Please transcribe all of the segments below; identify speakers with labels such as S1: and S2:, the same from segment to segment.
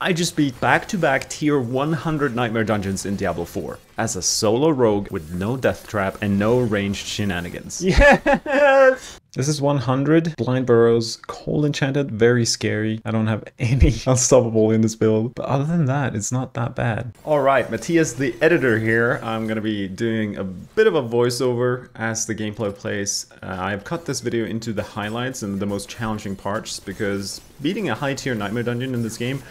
S1: I just beat back-to-back tier 100 nightmare dungeons in Diablo 4 as a solo rogue with no death trap and no ranged shenanigans.
S2: Yes!
S1: This is 100 blind burrows, cold enchanted, very scary. I don't have any unstoppable in this build, but other than that, it's not that bad. Alright, Matthias the editor here. I'm gonna be doing a bit of a voiceover as the gameplay plays. I've cut this video into the highlights and the most challenging parts because beating a high tier nightmare dungeon in this game,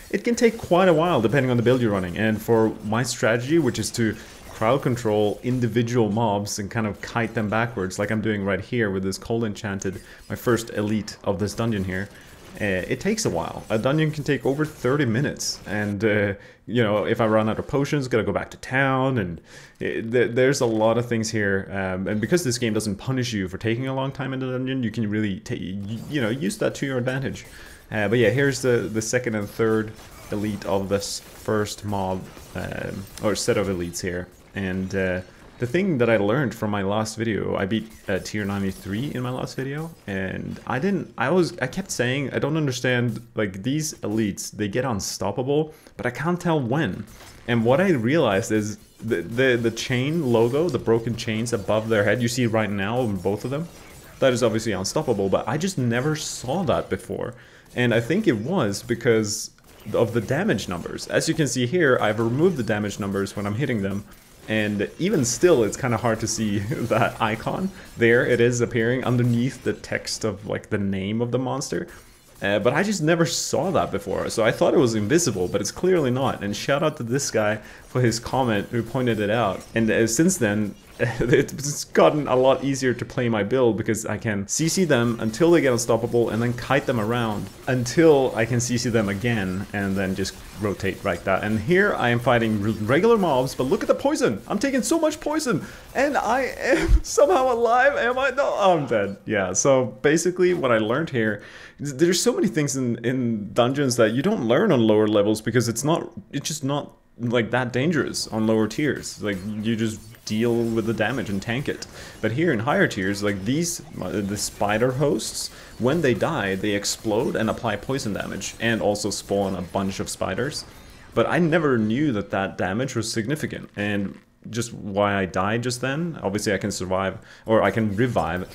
S1: it can take quite a while depending on the build you're running, and for my strategy, which is to crowd control individual mobs and kind of kite them backwards like I'm doing right here with this cold enchanted, my first elite of this dungeon here, it takes a while. A dungeon can take over 30 minutes, and you know, if I run out of potions, gotta go back to town, and there's a lot of things here, and because this game doesn't punish you for taking a long time in the dungeon, you can really use that to your advantage. But yeah, here's the second and third elite of this first mob, or set of elites here. And the thing that I learned from my last video, I beat tier 93 in my last video, and I kept saying, I don't understand, like, these elites, they get unstoppable, but I can't tell when. And what I realized is the chain logo, the broken chains above their head, you see right now on both of them, that is obviously unstoppable, but I just never saw that before. And I think it was because of the damage numbers. As you can see here, I've removed the damage numbers when I'm hitting them, and even still it's kind of hard to see that icon. There it is appearing underneath the text of like the name of the monster. But I just never saw that before, so I thought it was invisible, but it's clearly not. And shout out to this guy for his comment who pointed it out. And since then, it's gotten a lot easier to play my build because I can CC them until they get unstoppable and then kite them around until I can CC them again and then just rotate like that. And here I am fighting regular mobs, but look at the poison! I'm taking so much poison! And I am somehow alive, am I? No, I'm dead. Yeah, so basically what I learned here, there's so many things in dungeons that you don't learn on lower levels because it's just not like that dangerous on lower tiers. Like, you just deal with the damage and tank it. But here in higher tiers, like the spider hosts, when they die, they explode and apply poison damage and also spawn a bunch of spiders. But I never knew that that damage was significant, and just why I died just then. Obviously I can survive, or I can revive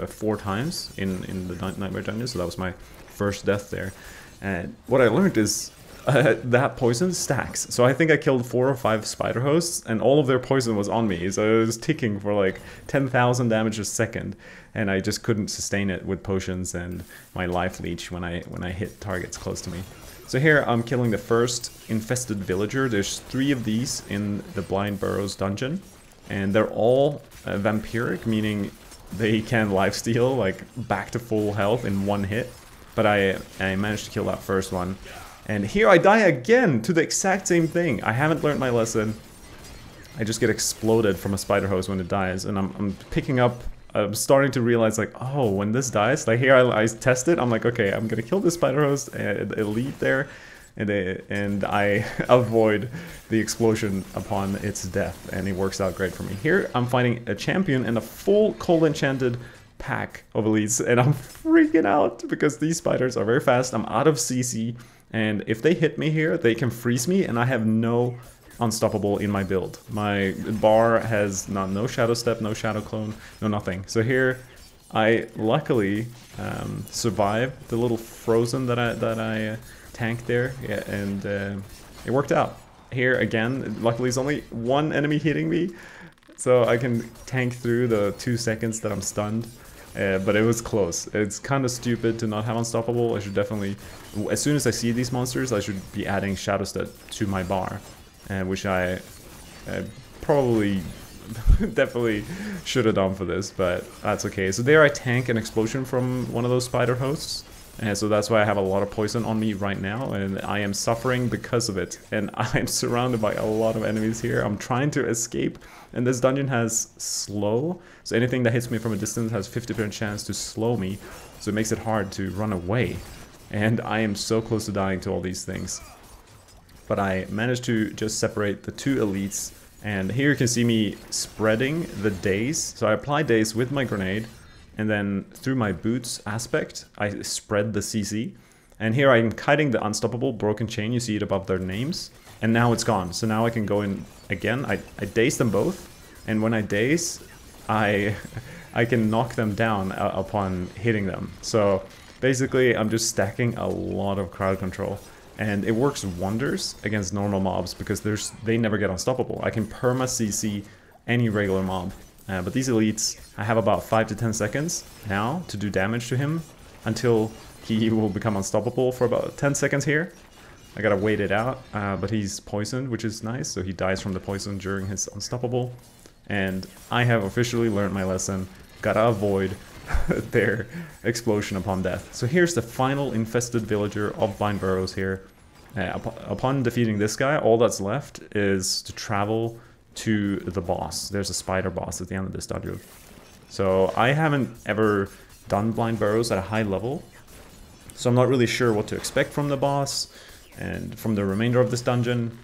S1: 4 times in the Nightmare Dungeon, so that was my first death there. And what I learned is that poison stacks. So I think I killed 4 or 5 spider hosts, and all of their poison was on me. So it was ticking for like 10,000 damage a second, and I just couldn't sustain it with potions and my life leech when I hit targets close to me. So here I'm killing the first infested villager. There's 3 of these in the Blind Burrows dungeon, and they're all vampiric, meaning they can lifesteal like back to full health in 1 hit. But I managed to kill that first one. And here I die again to the exact same thing. I haven't learned my lesson. I just get exploded from a spider host when it dies, and I'm picking up. I'm starting to realize, like, oh, when this dies, like here I test it. I'm like, okay, I'm gonna kill this spider host, elite there, and I avoid the explosion upon its death, and it works out great for me. Here I'm fighting a champion and a full cold enchanted pack of elites, and I'm freaking out because these spiders are very fast. I'm out of CC. And if they hit me here, they can freeze me, and I have no unstoppable in my build. My bar has no shadow step, no shadow clone, no nothing. So here, I luckily survived the little frozen that I tanked there, yeah, and it worked out. Here again, luckily it's only 1 enemy hitting me, so I can tank through the 2 seconds that I'm stunned. But it was close. It's kind of stupid to not have unstoppable. I should definitely, as soon as I see these monsters, I should be adding shadow step to my bar, which I probably definitely should have done for this, but that's okay. So there I tank an explosion from one of those spider hosts, and so that's why I have a lot of poison on me right now, and I am suffering because of it. And I'm surrounded by a lot of enemies here. I'm trying to escape, and this dungeon has slow, so anything that hits me from a distance has 50% chance to slow me, so it makes it hard to run away. And I am so close to dying to all these things. But I managed to just separate the 2 elites, and here you can see me spreading the daze. So I apply daze with my grenade, and then through my boots aspect, I spread the CC. And here I'm kiting the unstoppable broken chain, you see it above their names, and now it's gone. So now I can go in again, I daze them both, and when I daze, I can knock them down upon hitting them. So basically I'm just stacking a lot of crowd control, and it works wonders against normal mobs because they never get unstoppable. I can perma CC any regular mob, but these elites, I have about 5 to 10 seconds now to do damage to him until he will become unstoppable for about 10 seconds here. I gotta wait it out, but he's poisoned, which is nice, so he dies from the poison during his unstoppable. And I have officially learned my lesson, gotta avoid their explosion upon death. So here's the final infested villager of Blind Burrows here. Upon defeating this guy, all that's left is to travel to the boss. There's a spider boss at the end of this dungeon. So I haven't ever done Blind Burrows at a high level, so I'm not really sure what to expect from the boss and from the remainder of this dungeon,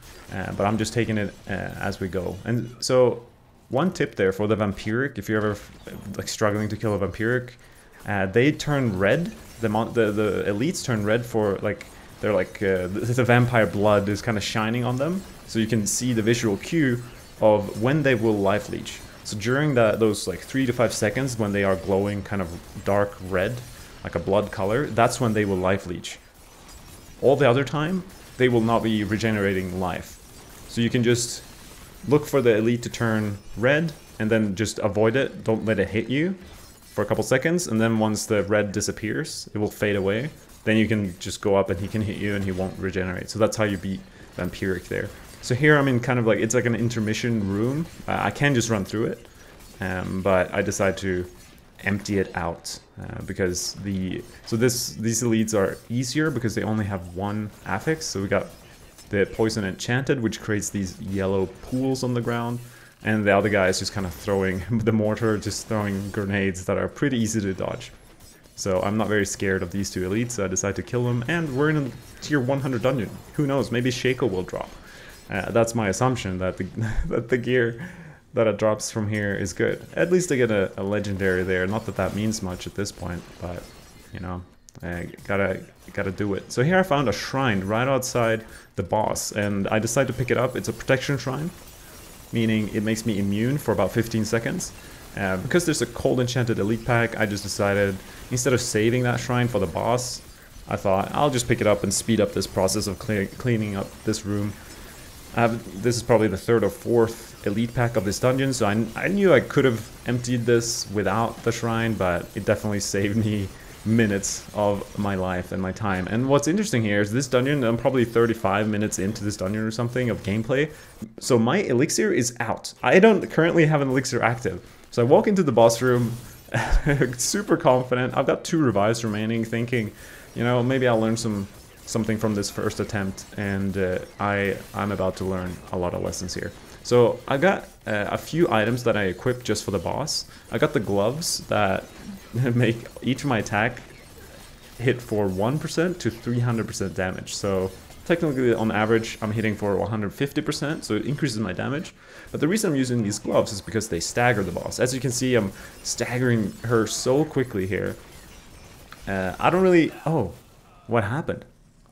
S1: but I'm just taking it as we go. And so one tip there for the vampiric, if you're ever like struggling to kill a vampiric, they turn red. The elites turn red for like they're like the vampire blood is kind of shining on them, so you can see the visual cue of when they will life leech. So during those like 3 to 5 seconds when they are glowing kind of dark red, like a blood color, that's when they will life leech. All the other time, they will not be regenerating life. So you can just look for the elite to turn red and then just avoid it. Don't let it hit you for a couple seconds, and then once the red disappears, it will fade away. Then you can just go up and he can hit you and he won't regenerate. So that's how you beat Vampiric there. So here I'm in kind of like, it's like an intermission room. I can just run through it, but I decide to empty it out because these elites are easier because they only have one affix. So we got the Poison Enchanted, which creates these yellow pools on the ground, and the other guy is just kind of throwing the mortar, just throwing grenades that are pretty easy to dodge. So I'm not very scared of these two elites, so I decide to kill them, and we're in a tier 100 dungeon. Who knows, maybe Shaco will drop. That's my assumption, that the gear that it drops from here is good. At least I get a legendary there. Not that that means much at this point, but you know, gotta do it. So here I found a shrine right outside the boss, and I decided to pick it up. It's a protection shrine, meaning it makes me immune for about 15 seconds. Because there's a cold enchanted elite pack, I just decided, instead of saving that shrine for the boss, I thought I'll just pick it up and speed up this process of cleaning up this room. This is probably the 3rd or 4th elite pack of this dungeon, so I knew I could have emptied this without the shrine, but it definitely saved me minutes of my life and my time. And what's interesting here is this dungeon, I'm probably 35 minutes into this dungeon or something of gameplay, so my elixir is out. I don't currently have an elixir active. So I walk into the boss room, super confident. I've got 2 revives remaining, thinking, you know, maybe I'll learn something from this first attempt, and I'm about to learn a lot of lessons here. So I got a few items that I equipped just for the boss. I got the gloves that make each of my attack hit for 1% to 300% damage. So technically on average I'm hitting for 150%, so it increases my damage. But the reason I'm using these gloves is because they stagger the boss. As you can see, I'm staggering her so quickly here. I don't really... Oh, what happened?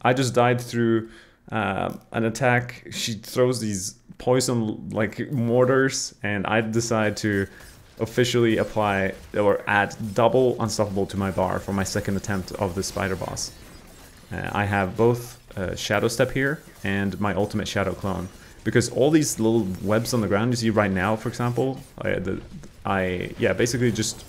S1: I just died through an attack. She throws these poison like mortars, and I decide to officially apply or add double unstoppable to my bar for my 2nd attempt of the spider boss. I have both Shadow Step here and my ultimate Shadow Clone, because all these little webs on the ground you see right now, for example, basically just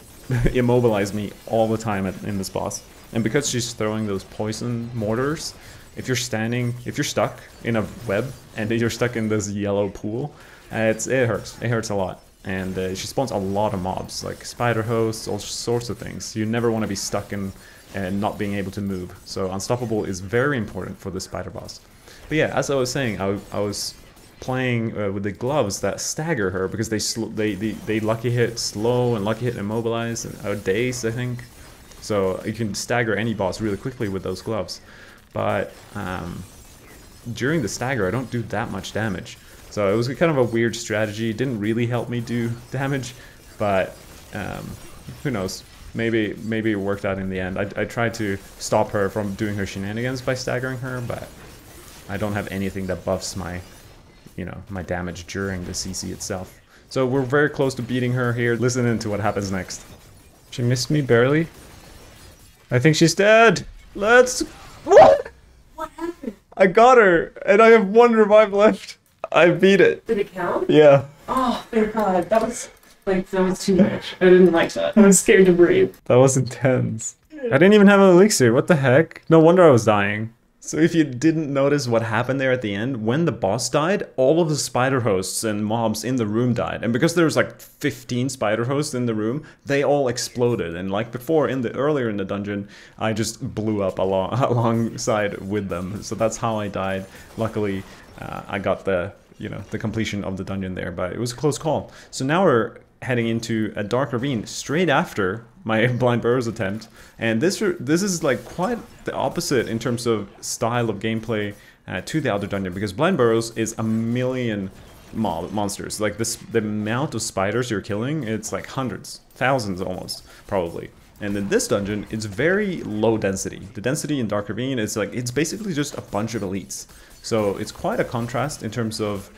S1: immobilize me all the time in this boss. And because she's throwing those poison mortars, if you're stuck in a web and you're stuck in this yellow pool, it hurts a lot. And she spawns a lot of mobs, like spider hosts, all sorts of things. You never want to be stuck in and not being able to move. So unstoppable is very important for the spider boss. But yeah, as I was saying, I was playing with the gloves that stagger her, because they lucky hit slow and lucky hit immobilize and daze, I think. So you can stagger any boss really quickly with those gloves. But during the stagger, I don't do that much damage. So it was kind of a weird strategy. It didn't really help me do damage, but who knows? maybe it worked out in the end. I tried to stop her from doing her shenanigans by staggering her, but I don't have anything that buffs my, you know, my damage during the CC itself. So we're very close to beating her here. Listen to what happens next. She missed me barely. I think she's dead. Let's... What?
S2: What happened?
S1: I got her, and I have 1 revive left. I beat it.
S2: Did it count?
S1: Yeah.
S2: Oh, thank God. That was too much. I didn't like that. I was scared to breathe.
S1: That was intense. I didn't even have an elixir. What the heck? No wonder I was dying. So if you didn't notice what happened there at the end, when the boss died, all of the spider hosts and mobs in the room died. And because there was like 15 spider hosts in the room, they all exploded. And like before, earlier in the dungeon, I just blew up alongside with them. So that's how I died. Luckily, I got the completion of the dungeon there, but it was a close call. So now we're heading into a dark ravine straight after my blind burrows attempt, and this is like quite the opposite in terms of style of gameplay to the other dungeon, because blind burrows is a million monsters. Like the amount of spiders you're killing, it's like hundreds, thousands almost, probably. And in this dungeon, it's very low density. The density in Dark Ravine is like, it's basically just a bunch of elites. So it's quite a contrast in terms of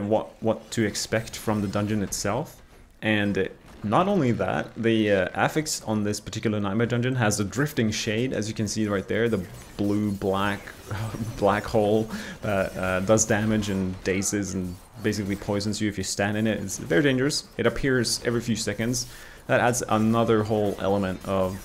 S1: what to expect from the dungeon itself. And not only that, the affix on this particular Nightmare dungeon has a drifting shade, as you can see right there, the blue-black black hole that does damage and dazes and basically poisons you if you stand in it. It's very dangerous. It appears every few seconds. That adds another whole element of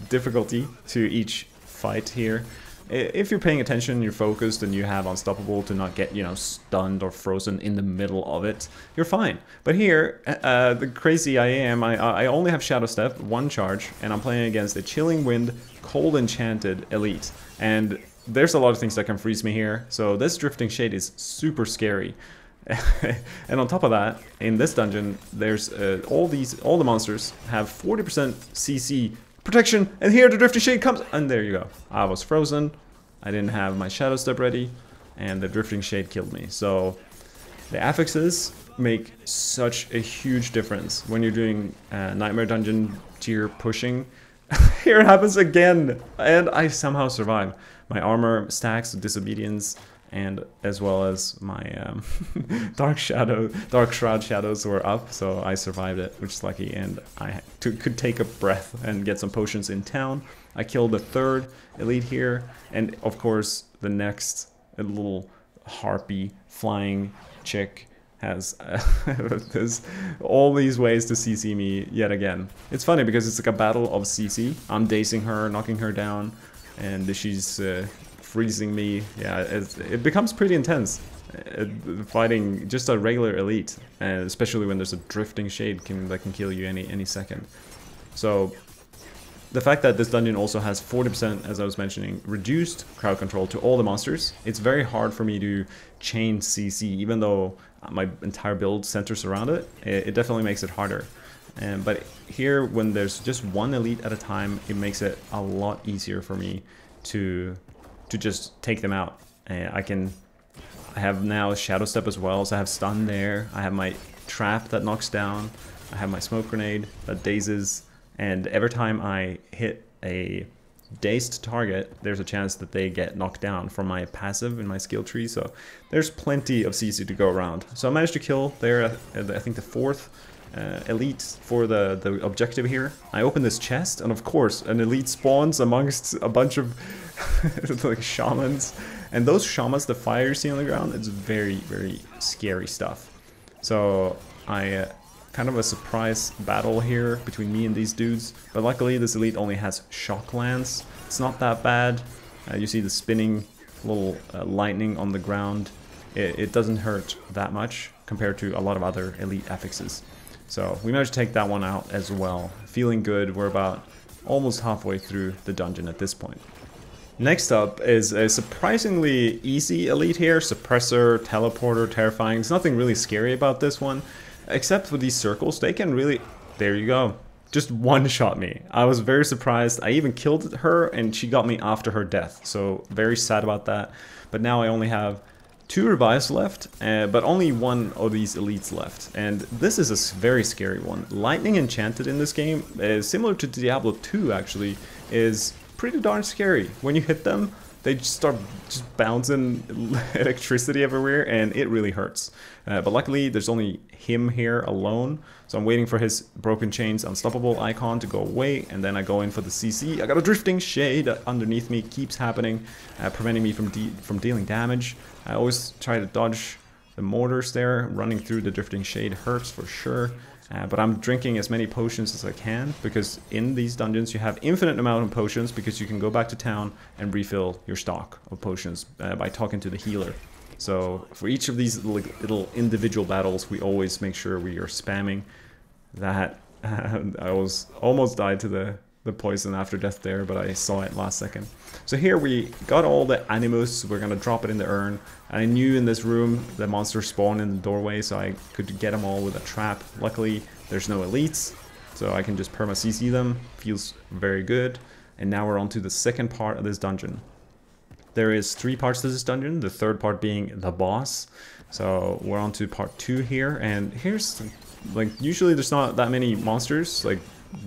S1: difficulty to each fight here. If you're paying attention, you're focused, and you have Unstoppable to not get, stunned or frozen in the middle of it, you're fine. But here, the crazy I am, I only have Shadow Step, 1 charge, and I'm playing against a Chilling Wind, Cold Enchanted Elite. And there's a lot of things that can freeze me here, so this Drifting Shade is super scary. And on top of that, in this dungeon, there's all the monsters have 40% CC protection, and here the Drifting Shade comes, and there you go. I was frozen, I didn't have my Shadow Step ready, and the Drifting Shade killed me. So the affixes make such a huge difference when you're doing Nightmare Dungeon tier pushing. Here it happens again, and I somehow survive. My armor stacks with Disobedience, and as well as my Dark Shroud shadows were up, so I survived it, which is lucky, and I could take a breath and get some potions in town. I killed the 3rd elite here, and of course the next little harpy flying chick has there's all these ways to CC me yet again. It's funny because it's like a battle of CC. I'm dazing her, knocking her down, and she's freezing me. Yeah, it becomes pretty intense fighting just a regular elite, and especially when there's a Drifting Shade that can kill you any second. So the fact that this dungeon also has 40%, as I was mentioning, reduced crowd control to all the monsters, it's very hard for me to chain CC, even though my entire build centers around it. It definitely makes it harder. But here, when there's just 1 elite at a time, it makes it a lot easier for me to just take them out. I have now Shadow Step as well, so I have stun there. I have my trap that knocks down. I have my smoke grenade that dazes, and every time I hit a dazed target, there's a chance that they get knocked down from my passive in my skill tree. So there's plenty of CC to go around. So I managed to kill there, I think the 4th elite for the objective here. I open this chest, and of course an elite spawns amongst a bunch of like shamans, and those shamans, the fire you see on the ground, it's very, very scary stuff. So I kind of a surprise battle here between me and these dudes, but luckily this elite only has shock lance. It's not that bad. You see the spinning little lightning on the ground. It doesn't hurt that much compared to a lot of other elite affixes. So we managed to take that one out as well. Feeling good. We're about almost halfway through the dungeon at this point. Next up is a surprisingly easy elite here. Suppressor, Teleporter, Terrifying. There's nothing really scary about this one, except for these circles. They can really... There you go. Just one-shot me. I was very surprised. I even killed her, and she got me after her death. So very sad about that. But now I only have 2 revives left, but only 1 of these elites left. And this is a very scary one. Lightning Enchanted in this game, similar to Diablo 2 actually, is pretty darn scary. When you hit them, they just start bouncing electricity everywhere, and it really hurts. But luckily, there's only him here alone, so I'm waiting for his Broken Chains Unstoppable icon to go away, and then I go in for the CC. I got a Drifting Shade underneath me, keeps happening, preventing me from dealing damage. I always try to dodge the mortars there. Running through the Drifting Shade hurts for sure. But I'm drinking as many potions as I can, because in these dungeons you have infinite amount of potions, because you can go back to town and refill your stock of potions by talking to the healer. So for each of these little individual battles, we always make sure we are spamming that. I almost died to the poison after death there, but I saw it last second. So here we got all the animus. We're gonna drop it in the urn. I knew in this room the monsters spawn in the doorway, so I could get them all with a trap. Luckily there's no elites, so I can just perma CC them. Feels very good. And now we're on to the second part of this dungeon. There is 3 parts to this dungeon, the third part being the boss. So we're on to part 2 here, and here's, like, usually there's not that many monsters, like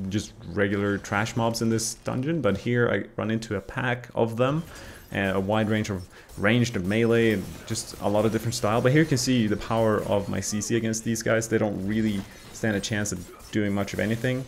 S1: just regular trash mobs in this dungeon, but here I run into a pack of them, and a wide range of ranged and melee, and just a lot of different style. But here you can see the power of my CC against these guys. They don't really stand a chance of doing much of anything.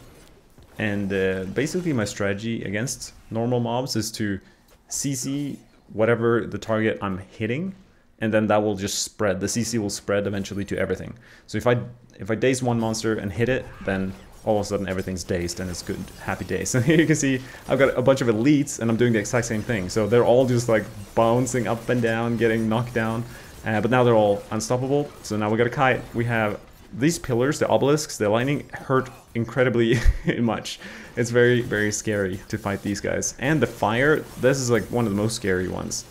S1: And basically my strategy against normal mobs is to CC whatever the target I'm hitting, and then that will just spread. The CC will spread eventually to everything. So if I daze one monster and hit it, then all of a sudden everything's dazed and it's good, happy days. And here you can see I've got a bunch of elites and I'm doing the exact same thing. So they're all just like bouncing up and down, getting knocked down. But now they're all unstoppable. So now we got a kite. We have these pillars, the obelisks, the lightning hurt incredibly much. It's very, very scary to fight these guys. And the fire, this is like one of the most scary ones.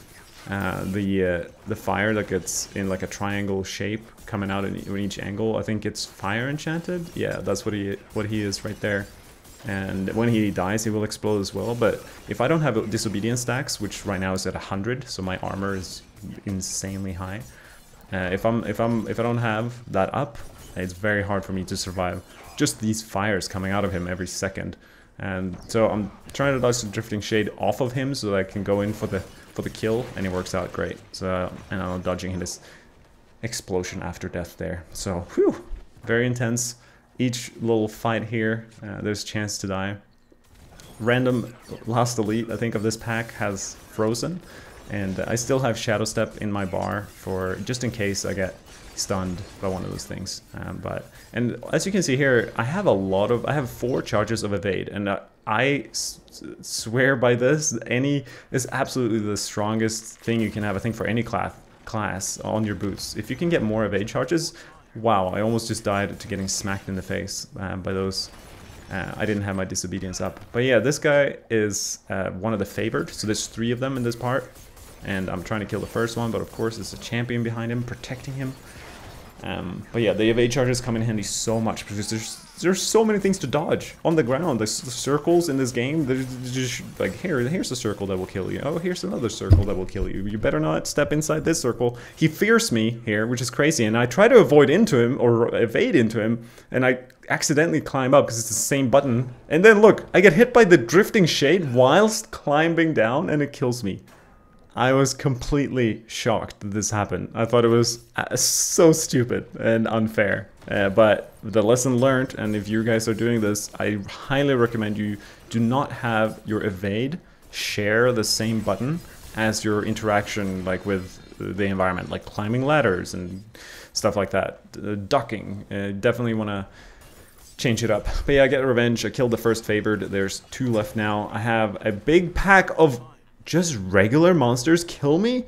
S1: The fire that gets in like a triangle shape coming out in each angle. I think it's fire enchanted. Yeah, that's what he is right there. And when he dies, he will explode as well. But if I don't have disobedience stacks, which right now is at 100, so my armor is insanely high. If I don't have that up, it's very hard for me to survive. Just these fires coming out of him every second. And so I'm trying to dodge the Drifting Shade off of him so that I can go in for the kill, and it works out great. So and I'm dodging this explosion after death there. So whew, very intense. Each little fight here, there's a chance to die. Random last elite, I think, of this pack has frozen, and I still have Shadow Step in my bar for just in case I get stunned by one of those things. And as you can see here, I have 4 charges of evade, and I swear by this. Is absolutely the strongest thing you can have, I think, for any class on your boots. If you can get more evade charges, wow! I almost just died to getting smacked in the face by those. I didn't have my disobedience up, but yeah, this guy is one of the favored. So there's 3 of them in this part, and I'm trying to kill the first one, but of course there's a champion behind him protecting him. But yeah, the evade charges come in handy so much because there's so many things to dodge on the ground. The circles in this game, they're just like, here's a circle that will kill you. Oh, here's another circle that will kill you. You better not step inside this circle. He fears me here, which is crazy, and I try to avoid into him or evade into him, and I accidentally climb up because it's the same button. And then look, I get hit by the Drifting Shade whilst climbing down, and it kills me. I was completely shocked that this happened. I thought it was so stupid and unfair. But the lesson learned, and if you guys are doing this, I highly recommend you do not have your evade share the same button as your interaction, like with the environment, like climbing ladders and stuff like that. Ducking, definitely want to change it up. But yeah, I get revenge. I killed the first favored. There's 2 left now. I have a big pack of just regular monsters kill me.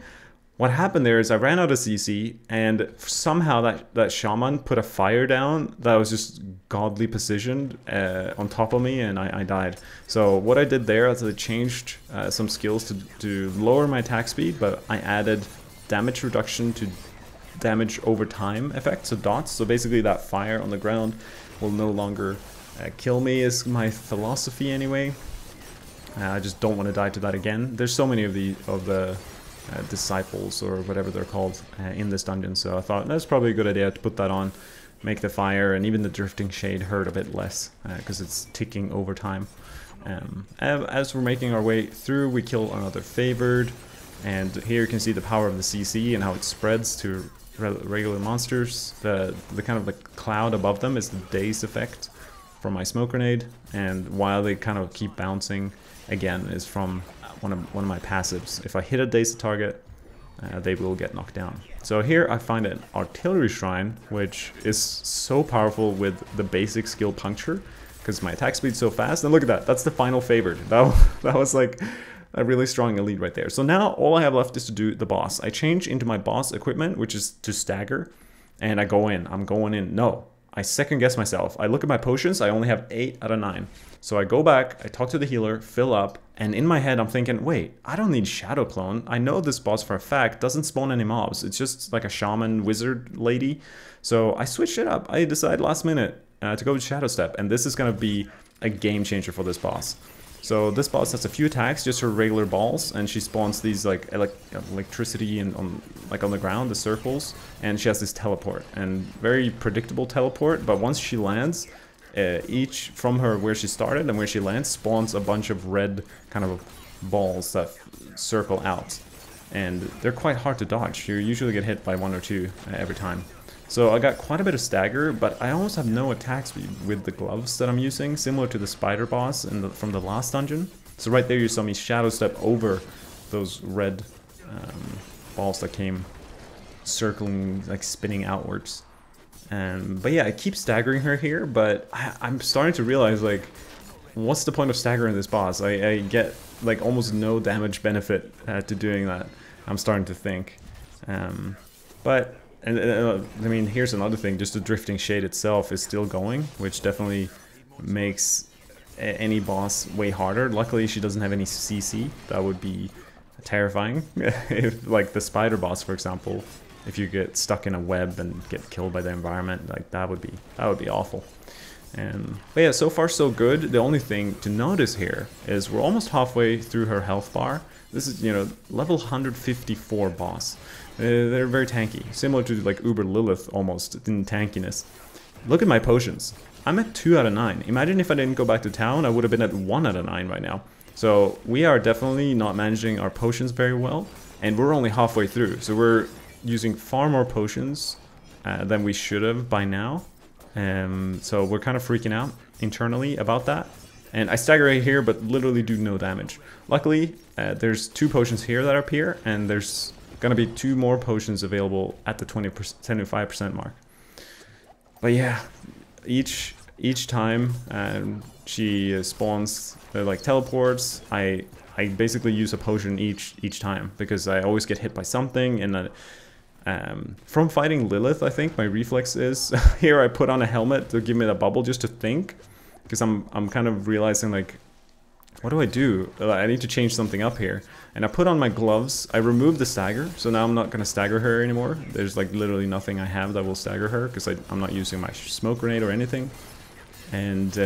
S1: What happened there is I ran out of CC, and somehow that shaman put a fire down that was just godly positioned on top of me, and I died. So what I did there is I changed some skills to lower my attack speed, but I added damage reduction to damage over time effect, so dots. So basically that fire on the ground will no longer kill me, is my philosophy anyway. I just don't want to die to that again. There's so many of the disciples or whatever they're called in this dungeon. So I thought that's probably a good idea to put that on, make the fire and even the drifting shade hurt a bit less because it's ticking over time. As we're making our way through, we kill another favored, and here you can see the power of the CC and how it spreads to regular monsters. The kind of like cloud above them is the daze effect from my smoke grenade, and while they kind of keep bouncing, again, is from one of my passives. If I hit a dazed target, they will get knocked down. So here I find an artillery shrine, which is so powerful with the basic skill puncture, because my attack speed's so fast. And look at that, that's the final favored. That was like a really strong elite right there. So now all I have left is to do the boss. I change into my boss equipment, which is to stagger, and I go in. I'm going in. No, I second guess myself. I look at my potions, I only have 8 out of 9. So I go back, I talk to the healer, fill up, and in my head I'm thinking, wait, I don't need Shadow Clone. I know this boss for a fact doesn't spawn any mobs. It's just like a shaman wizard lady. So I switched it up. I decided last minute to go with Shadow Step, and this is going to be a game changer for this boss. So this boss has a few attacks, just her regular balls, and she spawns these like electricity and on the ground, the circles, and she has this teleport, and very predictable teleport. But once she lands, each from her where she started and where she lands spawns a bunch of red kind of balls that circle out, and they're quite hard to dodge. You usually get hit by 1 or 2 every time. So I got quite a bit of stagger, but I almost have no attack speed with the gloves that I'm using, similar to the spider boss from the last dungeon. So right there you saw me Shadow Step over those red balls that came circling, like spinning outwards. But yeah, I keep staggering her here, but I'm starting to realize, like, what's the point of staggering this boss? I get like almost no damage benefit to doing that, I'm starting to think. I mean, here's another thing, just the drifting shade itself is still going, which definitely makes any boss way harder. Luckily, she doesn't have any CC. That would be terrifying. If, like the spider boss, for example, if you get stuck in a web and get killed by the environment, like that would be awful. But yeah, so far so good. The only thing to notice here is we're almost halfway through her health bar. This is, you know, level 154 boss. They're very tanky, similar to like Uber Lilith almost in tankiness. Look at my potions. I'm at 2 out of 9. Imagine if I didn't go back to town, I would have been at 1 out of 9 right now. So we are definitely not managing our potions very well, and we're only halfway through. So we're using far more potions than we should have by now. So we're kind of freaking out internally about that. And I stagger right here, but literally do no damage. Luckily, there's 2 potions here that appear, and there's gonna be 2 more potions available at the 25% mark. But yeah, each time she spawns like teleports, I basically use a potion each time, because I always get hit by something. And from fighting Lilith, I think my reflex is here I put on a helmet to give me the bubble just to think, because I'm kind of realizing, like, what do I do? I need to change something up here. And I put on my gloves. I removed the stagger, so now I'm not going to stagger her anymore. There's like literally nothing I have that will stagger her, because I'm not using my smoke grenade or anything. And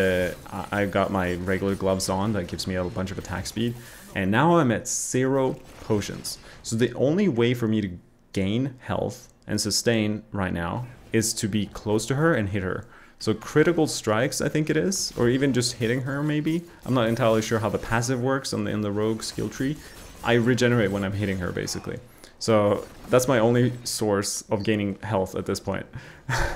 S1: I got my regular gloves on. That gives me a bunch of attack speed. And now I'm at 0 potions. So the only way for me to gain health and sustain right now is to be close to her and hit her. So critical strikes, I think it is, or even just hitting her maybe. I'm not entirely sure how the passive works in the rogue skill tree. I regenerate when I'm hitting her, basically. So that's my only source of gaining health at this point.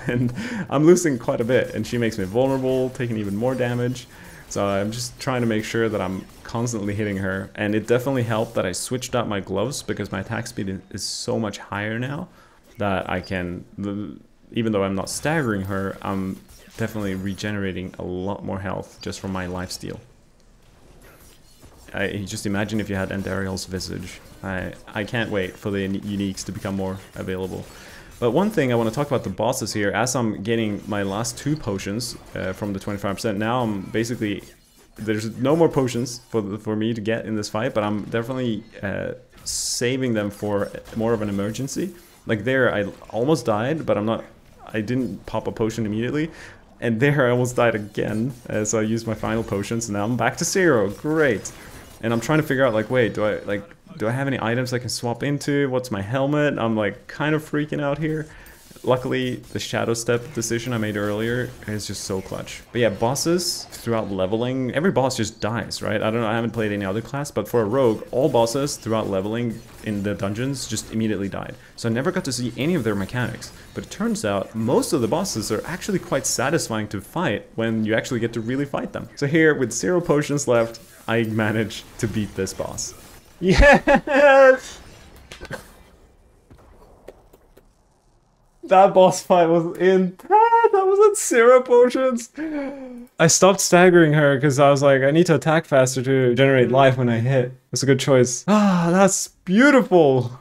S1: And I'm losing quite a bit, and she makes me vulnerable, taking even more damage. So I'm just trying to make sure that I'm constantly hitting her. And it definitely helped that I switched out my gloves, because my attack speed is so much higher now that I can, even though I'm not staggering her, I'm definitely regenerating a lot more health just from my lifesteal. Just imagine if you had Andariel's Visage. I can't wait for the uniques to become more available. But one thing I want to talk about the bosses here, as I'm getting my last 2 potions from the 25%, now I'm basically, there's no more potions for me to get in this fight, but I'm definitely saving them for more of an emergency. Like there, I almost died, but I didn't pop a potion immediately. And there I almost died again, so I used my final potions, and now I'm back to 0. Great. And I'm trying to figure out like, wait, do I have any items I can swap into? What's my helmet? I'm like kind of freaking out here. Luckily, the shadow step decision I made earlier is just so clutch. But yeah, bosses throughout leveling, every boss just dies, right? I don't know, I haven't played any other class, but for a rogue, all bosses throughout leveling in the dungeons just immediately died. So I never got to see any of their mechanics. But it turns out most of the bosses are actually quite satisfying to fight when you actually get to really fight them. So here, with 0 potions left, I managed to beat this boss. Yes! That boss fight was intense. That was at 0 potions. I stopped staggering her because I was like, I need to attack faster to generate life when I hit. That's a good choice. Ah, that's beautiful.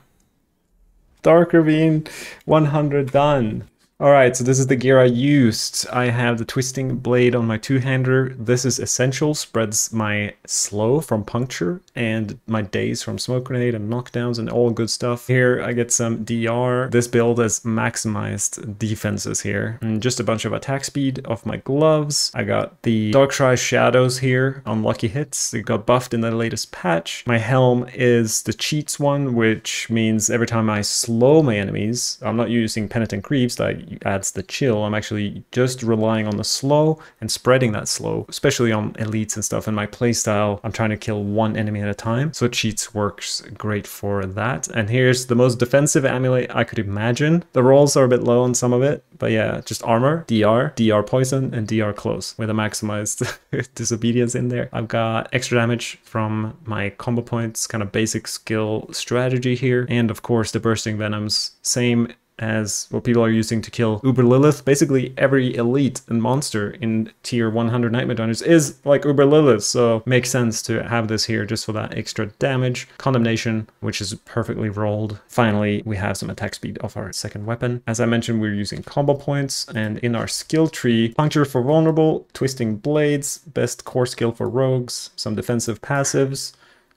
S1: Dark Ravine 100 done. Alright, so this is the gear I used. I have the twisting blade on my two-hander. This is essential, spreads my slow from puncture and my daze from smoke grenade and knockdowns and all good stuff. Here I get some DR. This build has maximized defenses here. And just a bunch of attack speed off my gloves. I got the Darkrai shadows here on lucky hits. It got buffed in the latest patch. My helm is the cheats one, which means every time I slow my enemies, I'm not using penitent creeps that adds the chill. I'm actually just relying on the slow and spreading that slow, especially on elites and stuff. In my playstyle, I'm trying to kill one enemy at a time, so cheats works great for that. And here's the most defensive amulet I could imagine. The rolls are a bit low on some of it, but yeah, just armor, DR poison, and DR close with a maximized disobedience in there. I've got extra damage from my combo points, kind of basic skill strategy here, and of course the bursting venoms, same as what people are using to kill Uber Lilith. Basically every elite and monster in tier 100 Nightmare Dungeons is like Uber Lilith, so makes sense to have this here just for that extra damage. Condemnation, which is perfectly rolled. Finally, we have some attack speed of our second weapon. As I mentioned, we're using combo points, and in our skill tree, puncture for vulnerable, twisting blades, best core skill for rogues, some defensive passives,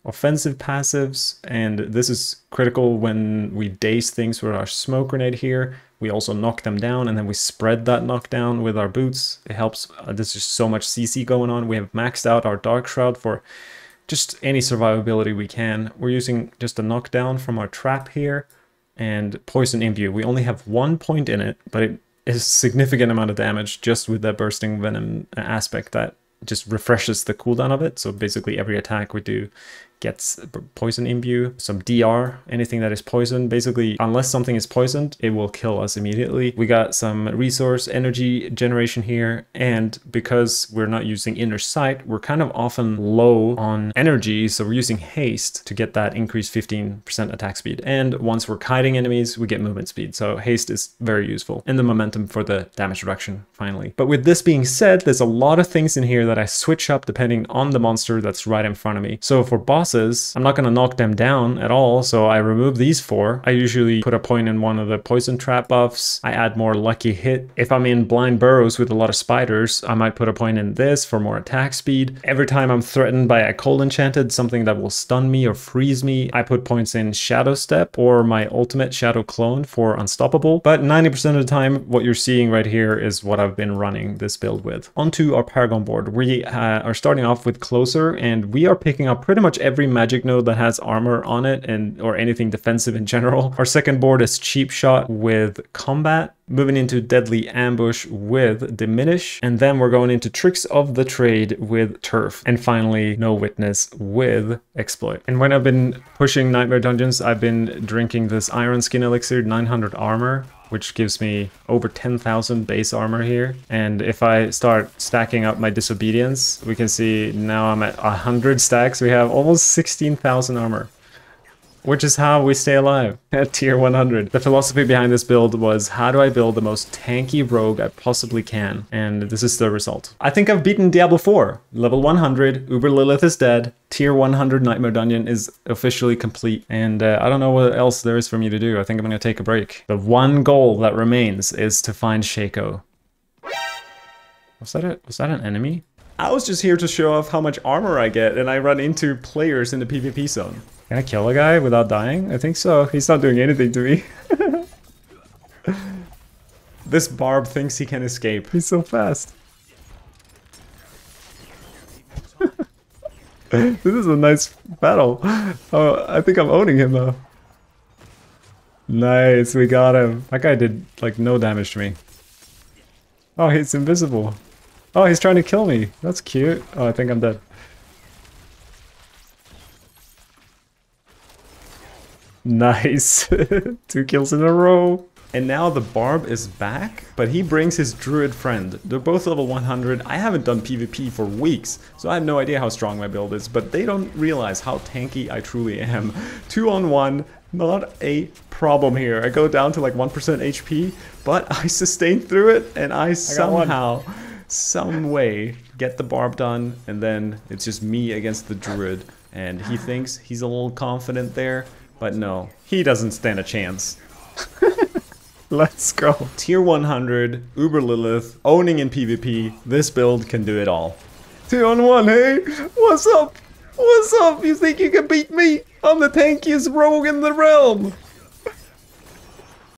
S1: offensive passives, and this is critical when we daze things with our smoke grenade here. We also knock them down, and then we spread that knockdown with our boots. It helps. There's just so much CC going on. We have maxed out our Dark Shroud for just any survivability we can. We're using just a knockdown from our trap here, and Poison Imbue. We only have 1 point in it, but it is a significant amount of damage just with that bursting venom aspect that just refreshes the cooldown of it. So basically every attack we do gets poison imbue, some DR, anything that is poisoned. Basically, unless something is poisoned, it will kill us immediately. We got some resource energy generation here, and because we're not using inner sight, we're kind of often low on energy, so we're using haste to get that increased 15% attack speed. And once we're kiting enemies, we get movement speed, so haste is very useful. And the momentum for the damage reduction, finally. But with this being said, there's a lot of things in here that I switch up depending on the monster that's right in front of me. So for bosses, I'm not going to knock them down at all, so I remove these 4. I usually put a point in one of the poison trap buffs. I add more lucky hit. If I'm in blind burrows with a lot of spiders, I might put a point in this for more attack speed. Every time I'm threatened by a cold enchanted, something that will stun me or freeze me, I put points in shadow step or my ultimate shadow clone for unstoppable. But 90% of the time, what you're seeing right here is what I've been running this build with. Onto our Paragon board. We are starting off with closer, and we are picking up pretty much every magic node that has armor on it, and or anything defensive in general. Our second board is cheap shot with combat, moving into deadly ambush with diminish, and then we're going into tricks of the trade with turf, and finally no witness with exploit. And when I've been pushing Nightmare Dungeons, I've been drinking this iron skin elixir, 900 armor, which gives me over 10,000 base armor here. And if I start stacking up my disobedience, we can see now I'm at 100 stacks. We have almost 16,000 armor, which is how we stay alive at tier 100. The philosophy behind this build was, how do I build the most tanky rogue I possibly can? And this is the result. I think I've beaten Diablo 4. Level 100, Uber Lilith is dead, tier 100 Nightmare Dungeon is officially complete. And I don't know what else there is for me to do. I think I'm gonna take a break. The one goal that remains is to find Shaco. Was that an enemy? I was just here to show off how much armor I get, and I run into players in the PvP zone. Can I kill a guy without dying? I think so. He's not doing anything to me. This barb thinks he can escape. He's so fast. This is a nice battle. Oh, I think I'm owning him though. Nice, we got him. That guy did like no damage to me. Oh, he's invisible. Oh, he's trying to kill me. That's cute. Oh, I think I'm dead. Nice. 2 kills in a row. And now the Barb is back, but he brings his Druid friend. They're both level 100. I haven't done PvP for weeks, so I have no idea how strong my build is, but they don't realize how tanky I truly am. 2-on-1, not a problem here. I go down to like 1% HP, but I sustain through it, and I somehow, some way, get the Barb done, and then it's just me against the Druid. And he thinks he's a little confident there, but no, he doesn't stand a chance. Let's go. Tier 100, Uber Lilith, owning in PvP. This build can do it all. 2-on-1, hey? What's up? What's up? You think you can beat me? I'm the tankiest rogue in the realm.